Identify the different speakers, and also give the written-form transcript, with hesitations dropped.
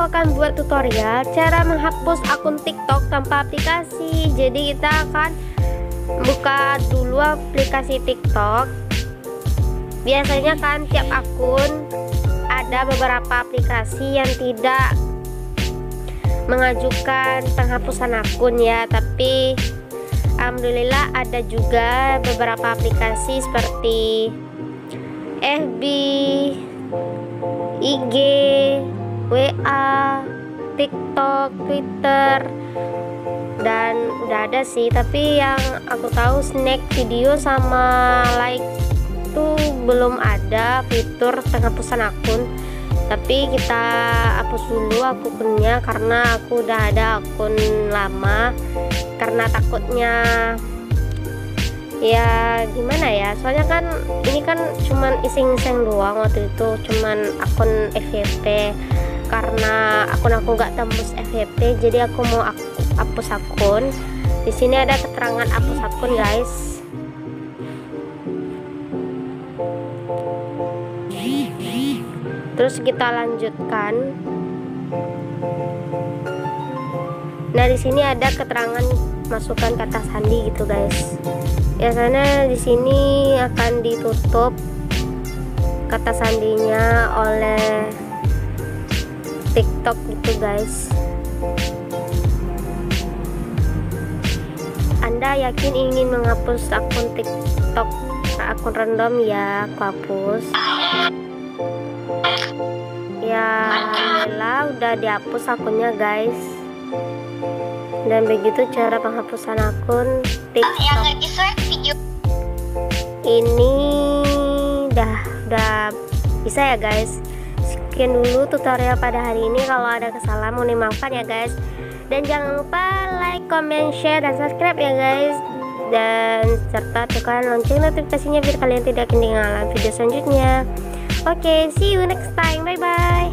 Speaker 1: akan buat tutorial cara menghapus akun TikTok tanpa aplikasi. Jadi kita akan buka dulu aplikasi TikTok. Biasanya kan tiap akun ada beberapa aplikasi yang tidak mengajukan penghapusan akun ya, tapi alhamdulillah ada juga beberapa aplikasi seperti FB, IG, WA, TikTok, Twitter, dan udah ada sih, tapi yang aku tahu snack video sama like itu belum ada fitur penghapusan akun. Tapi kita hapus dulu akunnya karena aku udah ada akun lama, karena takutnya ya gimana ya, soalnya kan ini kan cuman iseng-iseng doang waktu itu, cuman akun FYP. Karena akun aku nggak tembus FYP, jadi aku mau hapus akun. Di sini ada keterangan hapus akun guys. Terus kita lanjutkan. Nah, di sini ada keterangan masukkan kata sandi gitu guys. Biasanya di sini akan ditutup kata sandinya oleh TikTok gitu guys. Anda yakin ingin menghapus akun TikTok, akun random ya, aku hapus. Ya alhamdulillah udah dihapus akunnya guys. Dan begitu cara penghapusan akun TikTok. Ini udah bisa ya guys. Sekian dulu tutorial pada hari ini. Kalau ada kesalahan mohon dimaafkan ya guys. Dan jangan lupa like, comment, share, dan subscribe ya guys. Dan serta tekan lonceng notifikasinya biar kalian tidak ketinggalan video selanjutnya. Oke, see you next time. Bye bye.